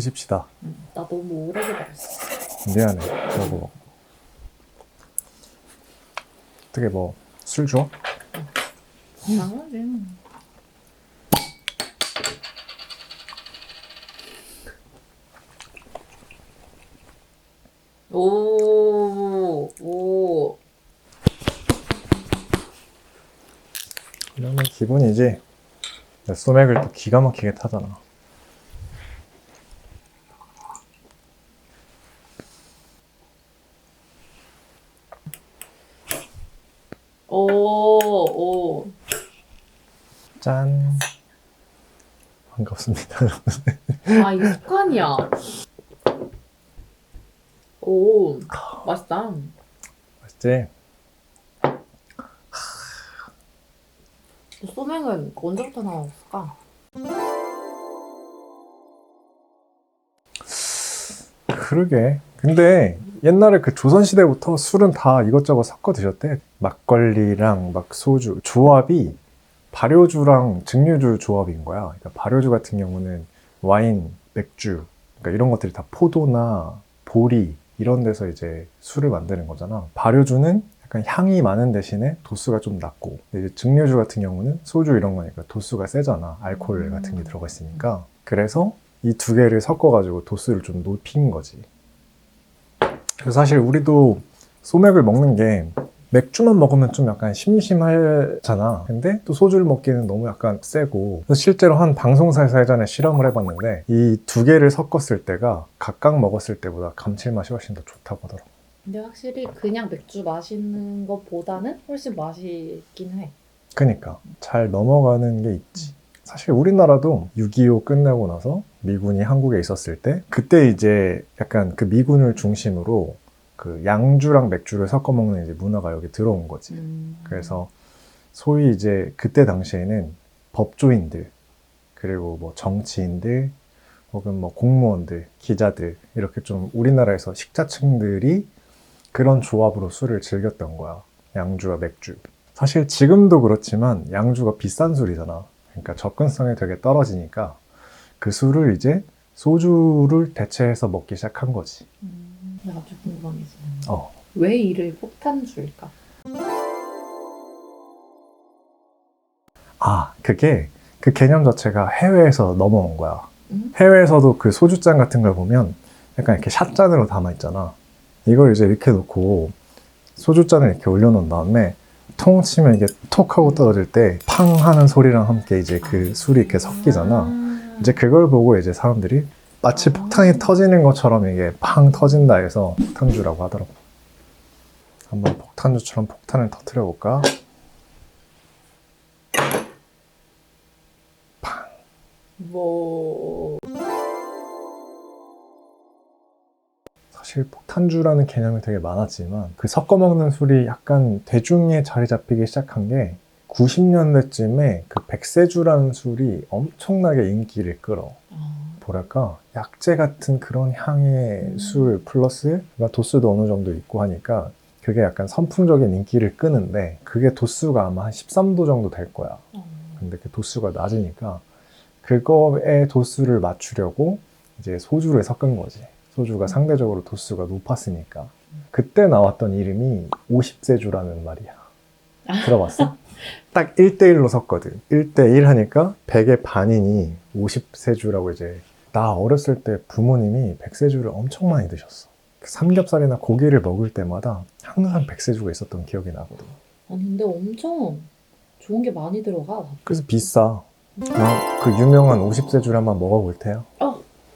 드십시다. 나 너무 오래 기다렸어. 미안해. 저거 먹고. 어떻게 뭐 술 줘? 당연하지. 오. 그러면 기분이지. 소맥을 또 기가 막히게 타잖아. 오. 짠. 반갑습니다. 아, 이게 습관이야. 오, 맛있다. 맛있지? 소맥은 언제부터 나왔을까? 그러게. 근데 옛날에 그 조선시대부터 술은 다 이것저것 섞어 드셨대. 막걸리랑 막 소주. 조합이 발효주랑 증류주 조합인 거야. 그러니까 발효주 같은 경우는 와인, 맥주, 그러니까 이런 것들이 다 포도나 보리 이런 데서 이제 술을 만드는 거잖아. 발효주는 약간 향이 많은 대신에 도수가 좀 낮고, 이제 증류주 같은 경우는 소주 이런 거니까 도수가 세잖아. 알코올 같은 게 들어가 있으니까. 그래서 이 두 개를 섞어가지고 도수를 좀 높인 거지. 그래서 사실 우리도 소맥을 먹는 게 맥주만 먹으면 좀 약간 심심하잖아. 근데 또 소주를 먹기는 너무 약간 세고. 그래서 실제로 한 방송사에서 예전에 실험을 해봤는데 이 두 개를 섞었을 때가 각각 먹었을 때보다 감칠맛이 훨씬 더 좋다고 하더라고. 근데 확실히 그냥 맥주 마시는 것보다는 훨씬 맛있긴 해. 그러니까 잘 넘어가는 게 있지. 사실 우리나라도 6.25 끝나고 나서 미군이 한국에 있었을 때 그때 이제 약간 그 미군을 중심으로 그 양주랑 맥주를 섞어 먹는 이제 문화가 여기 들어온 거지. 그래서 소위 이제 그때 당시에는 법조인들, 그리고 뭐 정치인들, 혹은 뭐 공무원들, 기자들, 이렇게 좀 우리나라에서 식자층들이 그런 조합으로 술을 즐겼던 거야. 양주와 맥주. 사실 지금도 그렇지만 양주가 비싼 술이잖아. 그러니까 접근성이 되게 떨어지니까 그 술을 이제 소주를 대체해서 먹기 시작한 거지. 내가 좀 궁금한 게 있어. 어. 왜 이를 폭탄주일까? 아, 그게 그 개념 자체가 해외에서 넘어온 거야. 음? 해외에서도 그 소주잔 같은 걸 보면 약간 이렇게 샷잔으로 담아있잖아. 이걸 이제 이렇게 놓고 소주잔을 이렇게 올려놓은 다음에 통 치면 이게 톡 하고 떨어질 때 팡 하는 소리랑 함께 이제 그 술이 이렇게 섞이잖아. 이제 그걸 보고 이제 사람들이 마치 폭탄이 터지는 것처럼 이게 팡 터진다 해서 폭탄주라고 하더라고. 한번 폭탄주처럼 폭탄을 터뜨려 볼까? 뭐... 사실 폭탄주라는 개념이 되게 많았지만 그 섞어 먹는 술이 약간 대중에 자리 잡히기 시작한 게 90년대쯤에 그 백세주라는 술이 엄청나게 인기를 끌어. 뭐랄까 약재 같은 그런 향의 술 플러스 도수도 어느 정도 있고 하니까 그게 약간 선풍적인 인기를 끄는데 그게 도수가 아마 한 13도 정도 될 거야. 근데 그 도수가 낮으니까 그거의 도수를 맞추려고 이제 소주를 섞은 거지. 소주가 상대적으로 도수가 높았으니까. 그때 나왔던 이름이 50세주라는 말이야. 들어봤어? 딱 1대1로 섞거든. 1대1 하니까 100의 반인이 50세주라고 이제. 나 어렸을 때 부모님이 백세주를 엄청 많이 드셨어. 삼겹살이나 고기를 먹을 때마다 항상 백세주가 있었던 기억이 나거든. 아니 근데 엄청 좋은 게 많이 들어가. 그래서 비싸. 그 유명한 50세주를 한번 먹어볼 테요.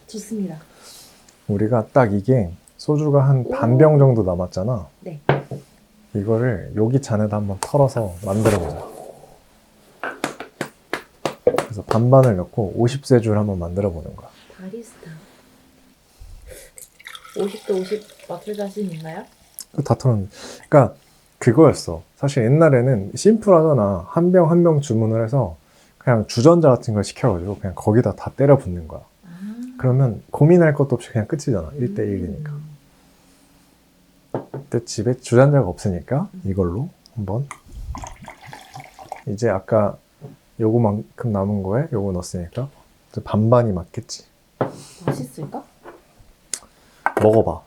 좋습니다. 우리가 딱 이게 소주가 한 반병 정도 남았잖아. 네. 이거를 여기 잔에다 한번 털어서 만들어보자. 그래서 반반을 넣고 50세주를 한번 만들어보는 거야. 바리스타. 50대 50 맞출 자신 있나요? 다 털었는데. 그러니까 그거였어. 사실 옛날에는 심플하잖아. 한 병 한 병 주문을 해서 그냥 주전자 같은 걸 시켜가지고 그냥 거기다 다 때려 붓는 거야. 그러면 고민할 것도 없이 그냥 끝이잖아. 1대1이니까. 근데 집에 주전자가 없으니까 이걸로 한번. 이제 아까 요거만큼 남은 거에 요거 넣었으니까 반반이 맞겠지. 맛있을까? 먹어봐.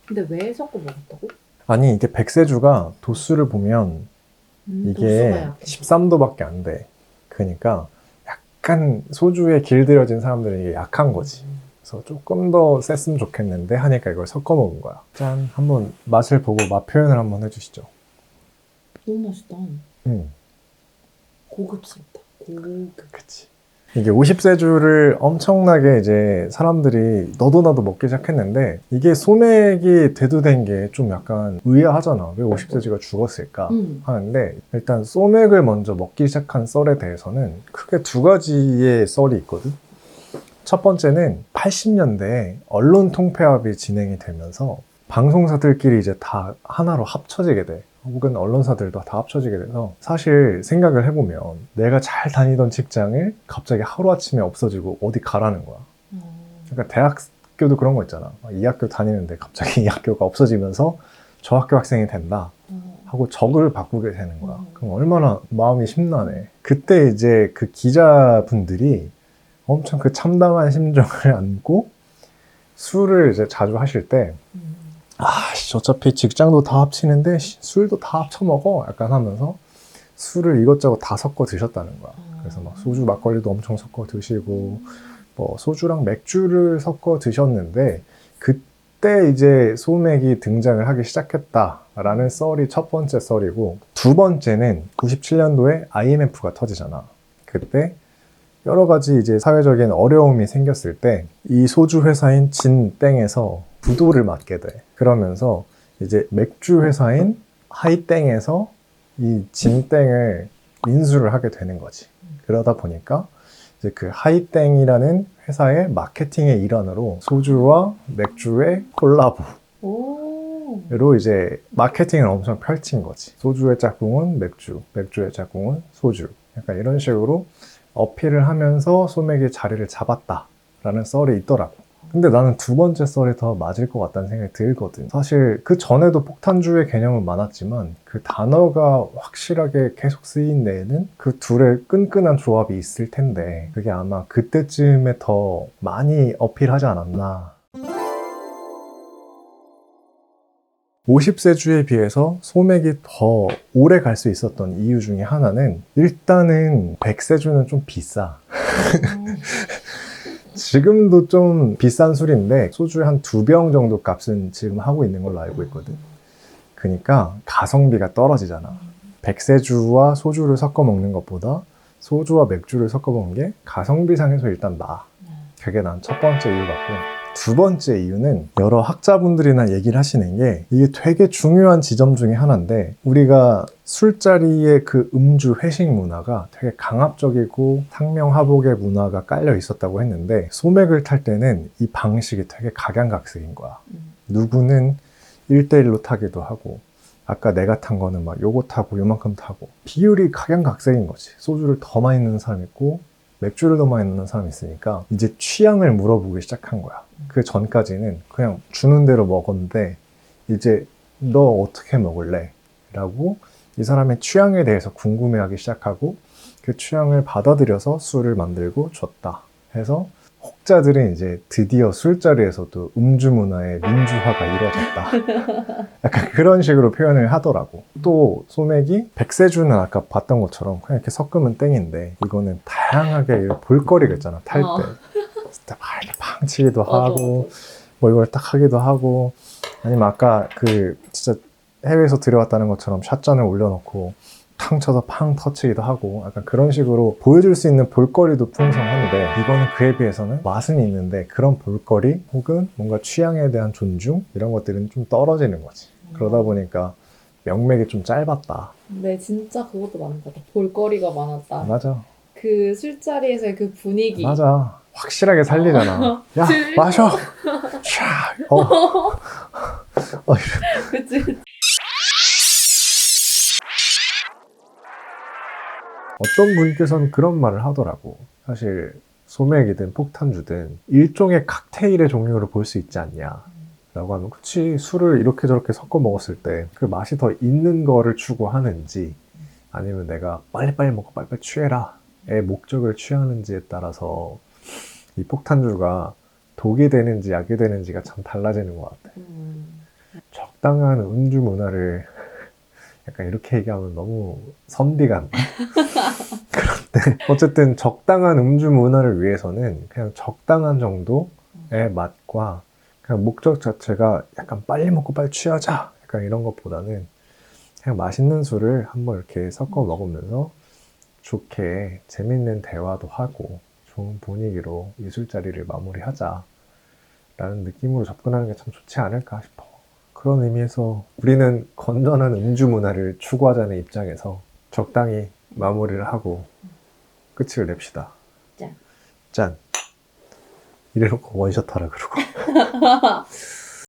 근데 왜 섞어 먹었다고? 아니 이게 백세주가 도수를 보면 도수가 이게 약해. 13도밖에 안 돼. 그러니까 약간 소주에 길들여진 사람들은 이게 약한 거지. 그래서 조금 더 셌으면 좋겠는데 하니까 이걸 섞어 먹은 거야. 짠, 한번 맛을 보고 맛 표현을 한번 해주시죠. 너무 맛있다. 고급스럽다. 고급. 그치. 이게 50세주를 엄청나게 이제 사람들이 너도 나도 먹기 시작했는데 이게 소맥이 대두된 게 좀 약간 의아하잖아. 왜 50세주가 죽었을까 하는데 일단 소맥을 먼저 먹기 시작한 썰에 대해서는 크게 두 가지의 썰이 있거든. 첫 번째는 80년대에 언론 통폐합이 진행이 되면서 방송사들끼리 이제 다 하나로 합쳐지게 돼. 혹은 언론사들도 다 합쳐지게 돼서 사실 생각을 해보면 내가 잘 다니던 직장을 갑자기 하루아침에 없어지고 어디 가라는 거야. 그러니까 대학교도 그런 거 있잖아. 이 학교 다니는데 갑자기 이 학교가 없어지면서 저 학교 학생이 된다 하고 적을 바꾸게 되는 거야. 그럼 얼마나 마음이 심란해. 그때 이제 그 기자분들이 엄청 그 참담한 심정을 안고 술을 이제 자주 하실 때 어차피 직장도 다 합치는데 술도 다 합쳐 먹어 약간 하면서 술을 이것저것 다 섞어 드셨다는 거야. 그래서 막 소주 막걸리도 엄청 섞어 드시고 뭐 소주랑 맥주를 섞어 드셨는데 그때 이제 소맥이 등장을 하기 시작했다라는 썰이 첫 번째 썰이고, 두 번째는 97년도에 IMF가 터지잖아. 그때 여러 가지 이제 사회적인 어려움이 생겼을 때 이 소주 회사인 진땡에서 부도를 맞게 돼. 그러면서 이제 맥주 회사인 하이땡에서 이 진땡을 인수를 하게 되는 거지. 그러다 보니까 이제 그 하이땡이라는 회사의 마케팅의 일환으로 소주와 맥주의 콜라보로 이제 마케팅을 엄청 펼친 거지. 소주의 짝꿍은 맥주, 맥주의 짝꿍은 소주. 약간 이런 식으로 어필을 하면서 소맥이 자리를 잡았다라는 썰이 있더라고. 근데 나는 두 번째 썰이 더 맞을 것 같다는 생각이 들거든. 사실 그 전에도 폭탄주의 개념은 많았지만 그 단어가 확실하게 계속 쓰인 데에는 그 둘의 끈끈한 조합이 있을 텐데 그게 아마 그때쯤에 더 많이 어필하지 않았나. 50세주에 비해서 소맥이 더 오래 갈 수 있었던 이유 중에 하나는 일단은 100세주는 좀 비싸. 지금도 좀 비싼 술인데 소주에 한 2병 정도 값은 지금 하고 있는 걸로 알고 있거든. 그러니까 가성비가 떨어지잖아. 100세주와 소주를 섞어 먹는 것보다 소주와 맥주를 섞어 먹는 게 가성비상에서 일단 나아. 그게 난 첫 번째 이유 같고, 두 번째 이유는 여러 학자분들이나 얘기를 하시는 게 이게 되게 중요한 지점 중에 하나인데, 우리가 술자리의 그 음주 회식 문화가 되게 강압적이고 상명하복의 문화가 깔려 있었다고 했는데 소맥을 탈 때는 이 방식이 되게 각양각색인 거야. 누구는 1대1로 타기도 하고 아까 내가 탄 거는 막 요거 타고 요만큼 타고 비율이 각양각색인 거지. 소주를 더 많이 넣는 사람 있고 맥주를 더 많이 넣는 사람이 있으니까 이제 취향을 물어보기 시작한 거야. 그 전까지는 그냥 주는 대로 먹었는데 이제 너 어떻게 먹을래? 라고 이 사람의 취향에 대해서 궁금해하기 시작하고 그 취향을 받아들여서 술을 만들고 줬다 해서 혹자들은 이제 드디어 술자리에서도 음주 문화의 민주화가 이루어졌다. 약간 그런 식으로 표현을 하더라고. 또 소맥이 백세주는 아까 봤던 것처럼 그냥 이렇게 섞으면 땡인데 이거는 다양하게 볼거리가 있잖아. 탈 때. 진짜 막 이렇게 팡 치기도 하고 뭐 이걸 딱 하기도 하고, 아니면 아까 그 진짜 해외에서 들여왔다는 것처럼 샷잔을 올려놓고 탕 쳐서 팡 터치기도 하고 약간 그런 식으로 보여줄 수 있는 볼거리도 풍성한데 이거는 그에 비해서는 맛은 있는데 그런 볼거리 혹은 뭔가 취향에 대한 존중 이런 것들은 좀 떨어지는 거지. 그러다 보니까 명맥이 좀 짧았다. 네, 진짜 그것도 맞는 것 같아. 볼거리가 많았다. 맞아. 그 술자리에서의 그 분위기. 맞아. 확실하게 살리잖아. 야, 즐거워. 마셔! 샤! 그치? 어떤 분께서는 그런 말을 하더라고. 사실 소맥이든 폭탄주든 일종의 칵테일의 종류로 볼 수 있지 않냐 라고 하면, 그치, 술을 이렇게 저렇게 섞어 먹었을 때 그 맛이 더 있는 거를 추구하는지 아니면 내가 빨리빨리 먹고 빨리빨리 취해라 목적을 취하는지에 따라서 이 폭탄주가 독이 되는지 약이 되는지가 참 달라지는 것 같아. 적당한 음주 문화를 약간 이렇게 얘기하면 너무 선비 같나? 그런데 어쨌든 적당한 음주 문화를 위해서는 그냥 적당한 정도의 맛과 그냥 목적 자체가 약간 빨리 먹고 빨리 취하자 약간 이런 것보다는 그냥 맛있는 술을 한번 이렇게 섞어 먹으면서 좋게 재밌는 대화도 하고 좋은 분위기로 이 술자리를 마무리하자 라는 느낌으로 접근하는 게 참 좋지 않을까 싶어. 그런 의미에서 우리는 건전한 음주 문화를 추구하자는 입장에서 적당히 마무리를 하고 끝을 냅시다. 짠. 짠. 이래놓고 원샷 하라 그러고.